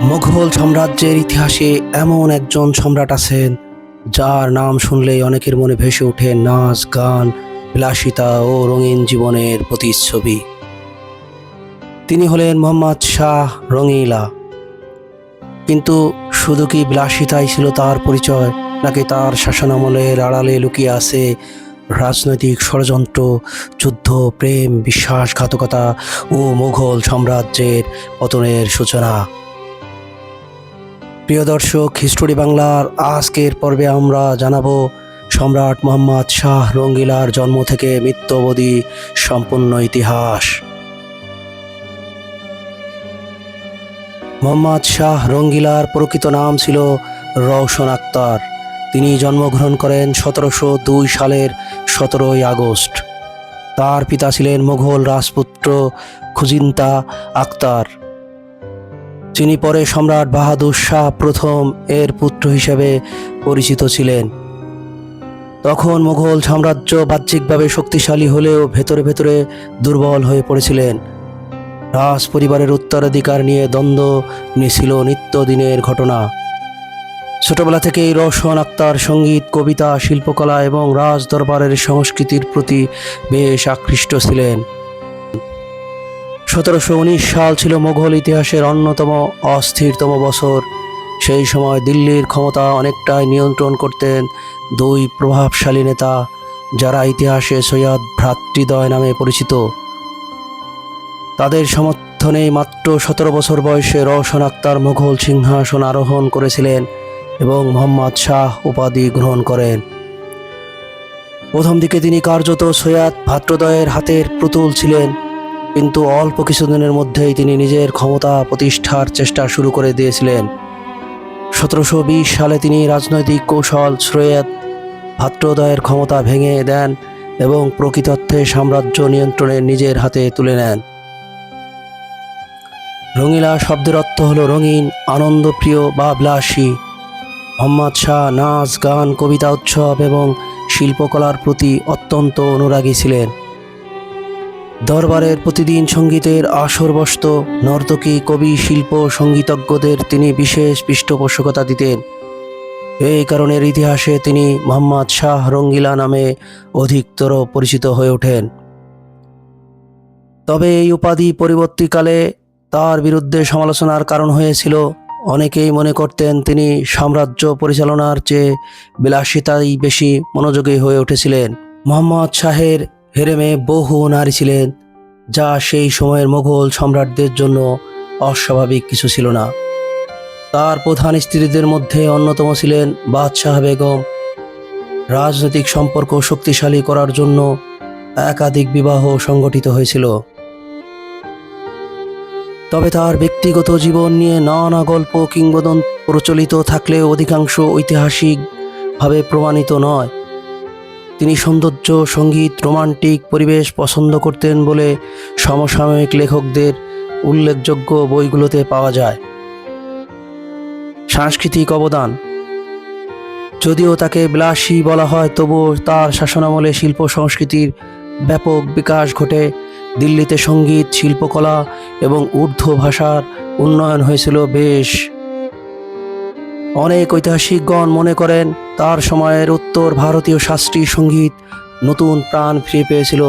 মুঘল সাম্রাজ্যের ইতিহাসে এমন একজন সম্রাট আছেন যার নাম শুনলেই অনেকের মনে ভেসে ওঠে নাচ গান, বিলাসিতা ও রঙিন জীবনের প্রতিচ্ছবি। তিনি হলেন মোহাম্মদ শাহ রঙিলা। কিন্তু শুধু কি বিলাসিতাই ছিল তার পরিচয়, নাকি তার শাসনামলের আড়ালে লুকিয়ে আছে রাজনৈতিক ষড়যন্ত্র, যুদ্ধ, প্রেম, বিশ্বাসঘাতকতা ও মুঘল সাম্রাজ্যের পতনের সূচনা? প্রিয় দর্শক, হিস্টোরি বাংলার আজকের পর্বে আমরা জানাবো সম্রাট মোহাম্মদ শাহ রঙ্গিলার জন্ম থেকে মৃত্যু অবধি সম্পূর্ণ ইতিহাস। মোহাম্মদ শাহ রঙ্গিলার প্রকৃত নাম ছিল রওশন আক্তার। তিনি জন্মগ্রহণ করেন 1702 সালের 17 আগস্ট। তার পিতা ছিলেন মুঘল রাজপুত্র খুজিন্তা আক্তার, যিনি পরে সম্রাট বাহাদুর শাহ প্রথম এর পুত্র হিসেবে পরিচিত ছিলেন। তখন মুঘল সাম্রাজ্য বাহ্যিকভাবে শক্তিশালী হলেও ভেতরে ভেতরে দুর্বল হয়ে পড়েছিলেন। রাজ পরিবারের উত্তরাধিকার নিয়ে দ্বন্দ্ব ছিল নিত্যদিনের ঘটনা। ছোটবেলা থেকেই রওশন আক্তার সঙ্গীত, কবিতা, শিল্পকলা এবং রাজ দরবারের সংস্কৃতির প্রতি বেশ আকৃষ্ট ছিলেন। 1719 সাল ছিল মুঘল ইতিহাসের অন্যতম অস্থিরতম বছর। সেই সময় দিল্লির ক্ষমতা অনেকটাই নিয়ন্ত্রণ করতেন দুই প্রভাবশালী নেতা, যারা ইতিহাসে সৈয়দ ভ্রাতৃদ্বয় নামে পরিচিত। তাদের সমর্থনে মাত্র 17 বছর বয়সে রওশন আক্তার মুঘল সিংহাসন আরোহণ করেছিলেন এবং মোহাম্মদ শাহ উপাধি গ্রহণ করেন। প্রথম দিকে তিনি কার্যত সৈয়দ ভ্রাতৃদ্বয়ের হাতের পুতুল ছিলেন, কিন্তু অল্প কিছুদিনের মধ্যেই তিনি নিজের ক্ষমতা প্রতিষ্ঠার চেষ্টা শুরু করে দিয়েছিলেন। 1720 সালে তিনি রাজনৈতিক কৌশল সৈয়দ ভ্রাতৃদ্বয়ের ক্ষমতা ভেঙে দেন এবং প্রকৃতার্থে সাম্রাজ্য নিয়ন্ত্রণে নিজের হাতে তুলে নেন। রঙিলা শব্দের অর্থ হল রঙিন, আনন্দপ্রিয় বা বিলাসী। মোহাম্মদ শাহ নাচ গান, কবিতা, উৎসব এবং শিল্পকলার প্রতি অত্যন্ত অনুরাগী ছিলেন। দরবারের প্রতিদিন সঙ্গীতের আসর বসত। নর্তকী, কবি, শিল্প সঙ্গীতজ্ঞদের তিনি বিশেষ পৃষ্ঠপোষকতা দিতেন। এই কারণের ইতিহাসে তিনি মোহাম্মদ শাহ রঙ্গিলা নামে অধিকতর পরিচিত হয়ে ওঠেন। তবে এই উপাধি পরবর্তীকালে তার বিরুদ্ধে সমালোচনার কারণ হয়েছিল। অনেকেই মনে করতেন তিনি সাম্রাজ্য পরিচালনার চেয়ে বিলাসিতায় বেশি মনোযোগী হয়ে উঠেছিলেন। মোহাম্মদ শাহের হেরেমে বহু নারী ছিলেন, যা সেই সময়ের মুঘল সম্রাটদের জন্য অস্বাভাবিক কিছু ছিল না। তার প্রধান স্ত্রীদের মধ্যে অন্যতম ছিলেন বাদশাহ বেগম। রাজনৈতিক সম্পর্ক শক্তিশালী করার জন্য একাধিক বিবাহ সংগঠিত হয়েছিল। তবে তার ব্যক্তিগত জীবন নিয়ে নানা গল্প কিংবদন্তি প্রচলিত থাকলেও অধিকাংশ ঐতিহাসিকভাবে প্রমাণিত নয়। তিনি সৌন্দর্য, সঙ্গীত, রোমান্টিক পরিবেশ পছন্দ করতেন বলে সমসাময়িক লেখকদের উল্লেখযোগ্য বইগুলোতে পাওয়া যায়। সাংস্কৃতিক অবদান: যদিও তাকে বিলাসী বলা হয়, তবুও তার শাসনামলে শিল্প সংস্কৃতির ব্যাপক বিকাশ ঘটে। দিল্লিতে সঙ্গীত, শিল্পকলা এবং উর্দু ভাষার উন্নয়ন হয়েছিল বেশ। অনেক ঐতিহাসিকগণ মনে করেন তার সময়ের উত্তর ভারতীয় শাস্ত্রীয় সঙ্গীত নতুন প্রাণ ফিরে পেয়েছিল।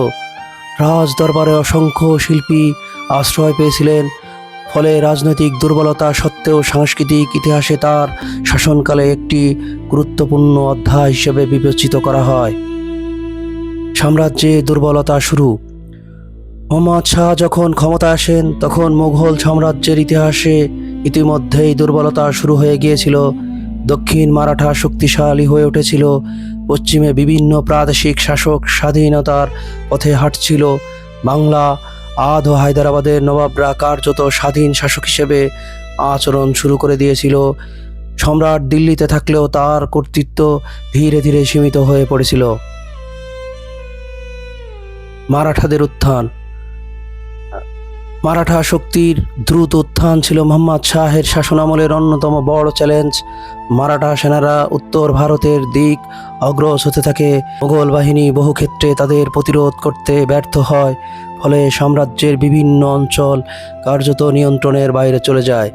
রাজ দরবারে অসংখ্য শিল্পী আশ্রয় পেয়েছিলেন, ফলে রাজনৈতিক দুর্বলতা সত্ত্বেও সাংস্কৃতিক ইতিহাসে তার শাসনকালে একটি গুরুত্বপূর্ণ অধ্যায় হিসেবে বিবেচিত করা হয়। সাম্রাজ্যে দুর্বলতা শুরু: মোহাম্মদ শাহ যখন ক্ষমতায় আসেন তখন মুঘল সাম্রাজ্যের ইতিহাসে ইতিমধ্যেই দুর্বলতা শুরু হয়ে গিয়েছিল। দক্ষিণ মারাঠা শক্তিশালী হয়ে উঠেছিল, পশ্চিমে বিভিন্ন প্রাদেশিক শাসক স্বাধীনতার পথে হাঁটছিল। বাংলা, আদ ও হায়দ্রাবাদের নবাবরা কার্যত স্বাধীন শাসক হিসেবে আচরণ শুরু করে দিয়েছিল। সম্রাট দিল্লিতে থাকলেও তার কর্তৃত্ব ধীরে ধীরে সীমিত হয়ে পড়েছিল। মারাঠাদের উত্থান: মারাঠা শক্তির দ্রুত উত্থান ছিল মোহাম্মদ শাহের শাসনামলের অন্যতম বড় চ্যালেঞ্জ। মারাঠা সেনারা উত্তর ভারতের দিক অগ্রসর হতে থাকে। মুঘল বাহিনী বহু ক্ষেত্রে তাদের প্রতিরোধ করতে ব্যর্থ হয়, ফলে সাম্রাজ্যের বিভিন্ন অঞ্চল কার্যত নিয়ন্ত্রণের বাইরে চলে যায়।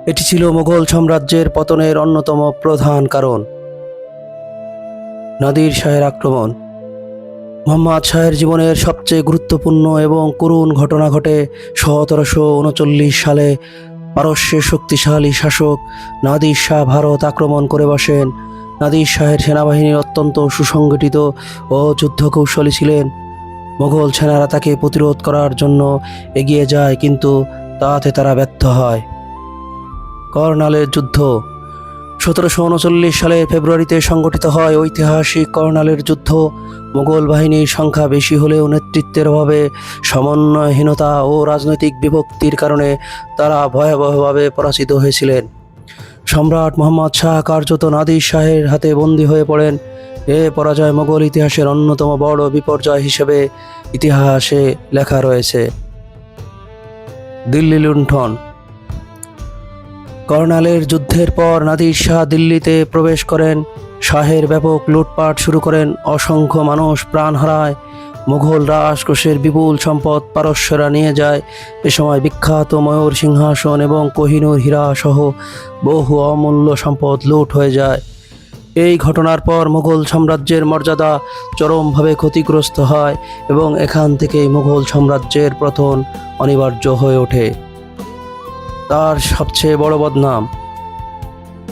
এটি ছিল মুঘল সাম্রাজ্যের পতনের অন্যতম প্রধান কারণ। নাদির শাহের আক্রমণ। মোহাম্মদ শাহের জীবনের সবচেয়ে গুরুত্বপূর্ণ এবং করুণ ঘটনা ঘটে 1739 সালে। পারস্যের শক্তিশালী শাসক নাদির শাহ ভারত আক্রমণ করে বসেন। নাদির শাহের সেনাবাহিনী অত্যন্ত সুসংগঠিত ও যুদ্ধকৌশলী ছিলেন। মোগল সেনারা তাকে প্রতিরোধ করার জন্য এগিয়ে যায়, কিন্তু তাতে তারা ব্যর্থ হয়। কর্নালের যুদ্ধ। 1739 সালের ফেব্রুয়ারিতে সংগঠিত হয় ঐতিহাসিক কর্নালের যুদ্ধ। মোগল বাহিনীর সংখ্যা বেশি হলেও নেতৃত্বের অভাবে, সমন্বয়হীনতা ও রাজনৈতিক বিভক্তির কারণে তারা ভয়াবহভাবে পরাজিত হয়েছিলেন। সম্রাট মোহাম্মদ শাহ কার্যত নাদির শাহের হাতে বন্দী হয়ে পড়েন। এ পরাজয় মোগল ইতিহাসের অন্যতম বড় বিপর্যয় হিসেবে ইতিহাসে লেখা রয়েছে। দিল্লি লুণ্ঠন। কর্নালের যুদ্ধের পর নাদির শাহ দিল্লিতে প্রবেশ করেন। শাহের ব্যাপক লুটপাট শুরু করেন। অসংখ্য মানুষ প্রাণ হারায়। মুঘল রাজকোষের বিপুল সম্পদ পারস্যরা নিয়ে যায়। এ সময় বিখ্যাত ময়ূর সিংহাসন এবং কোহিনূর হীরা সহ বহু অমূল্য সম্পদ লুট হয়ে যায়। এই ঘটনার পর মুঘল সাম্রাজ্যের মর্যাদা চরমভাবে ক্ষতিগ্রস্ত হয় এবং এখান থেকেই মুঘল সাম্রাজ্যের পতন অনিবার্য হয়ে ওঠে। তার সবচেয়ে বড় বদনাম।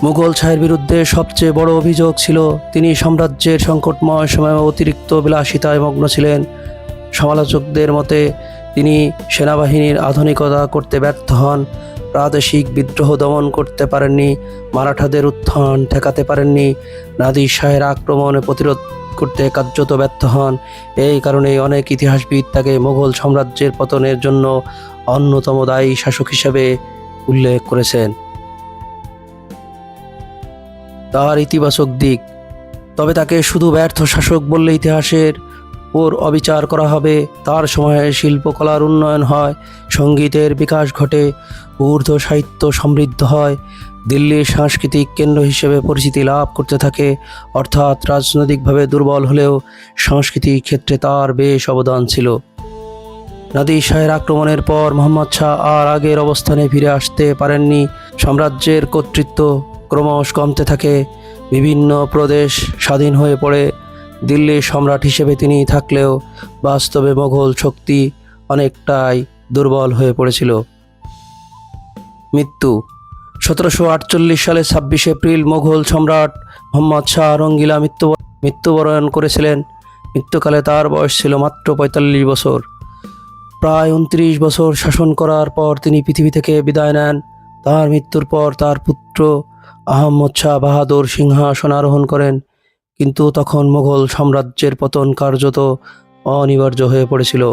মুঘল শাহের বিরুদ্ধে সবচেয়ে বড় অভিযোগ ছিল তিনি সাম্রাজ্যের সংকটময় সময়ে অতিরিক্ত বিলাসিতায় মগ্ন ছিলেন। সমালোচকদের মতে তিনি সেনাবাহিনীর আধুনিকতা করতে ব্যর্থ হন, প্রাদেশিক বিদ্রোহ দমন করতে পারেননি, মারাঠাদের উত্থান ঠেকাতে পারেননি, নাদির শাহের আক্রমণে প্রতিরোধ করতে কার্যত ব্যর্থ হন। এই কারণেই অনেক ইতিহাসবিদ তাকে মুঘল সাম্রাজ্যের পতনের জন্য অন্যতম দায়ী শাসক হিসেবে উল্লেখ করেছেন। তার ইতিবাচক দিক। তবে তাকে শুধু ব্যর্থ শাসক বললে ইতিহাসের ওর অবিচার করা হবে। তার সময়ে শিল্পকলার উন্নয়ন হয়, সঙ্গীতের বিকাশ ঘটে, উর্দু সাহিত্য সমৃদ্ধ হয়, দিল্লির সাংস্কৃতিক কেন্দ্র হিসেবে পরিচিতি লাভ করতে থাকে। অর্থাৎ রাজনৈতিকভাবে দুর্বল হলেও সাংস্কৃতিক ক্ষেত্রে তার বেশ অবদান ছিল। নাদির শাহের আক্রমণের পর মোহাম্মদ শাহ আর আগের অবস্থানে ফিরে আসতে পারেননি। সাম্রাজ্যের কর্তৃত্ব ক্রমশ কমতে থাকে, বিভিন্ন প্রদেশ স্বাধীন হয়ে পড়ে। দিল্লির সম্রাট হিসেবে তিনি থাকলেও বাস্তবে মোগল শক্তি অনেকটাই দুর্বল হয়ে পড়েছিল। মৃত্যু। 1748 সালের 26 এপ্রিল মোগল সম্রাট মোহাম্মদ শাহ রঙ্গিলা মৃত্যুবরণ করেছিলেন। মৃত্যুকালে তার বয়স ছিল মাত্র 45 বছর। প্রায় 29 বছর শাসন করার পর তিনি পৃথিবী থেকে বিদায় নেন। তার মৃত্যুর পর তার পুত্র আহমদ শাহ বাহাদুর সিংহাসন আরোহণ করেন, কিন্তু তখন মোগল সাম্রাজ্যের পতন কার্যত অনিবার্য হয়ে পড়েছিল।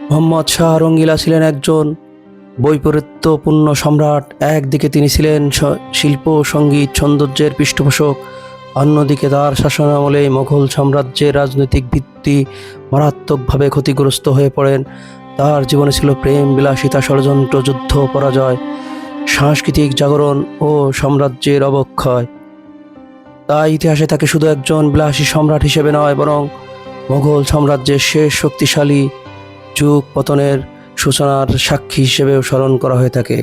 মোহাম্মদ শাহ রঙ্গিলা ছিলেন একজন বৈপরীত্যপূর্ণ সম্রাট। একদিকে তিনি ছিলেন শিল্প, সঙ্গীত, সৌন্দর্যের পৃষ্ঠপোষক, অন্যদিকে তার শাসনামলে মোগল সাম্রাজ্যের রাজনৈতিক ভিত্তি মারাত্মকভাবে ক্ষতিগ্রস্ত হয়ে পড়েন। তার জীবনে ছিল প্রেম, বিলাসিতা, ষড়যন্ত্র, যুদ্ধ, পরাজয়, সাংস্কৃতিক জাগরণ ও সাম্রাজ্যের অবক্ষয়। তাই ইতিহাসে তাকে শুধু একজন বিলাসী সম্রাট হিসেবে নয়, বরং মোগল সাম্রাজ্যের শেষ শক্তিশালী যুগ পতনের সূচনার সাক্ষী হিসেবেও স্মরণ করা হয়ে থাকে।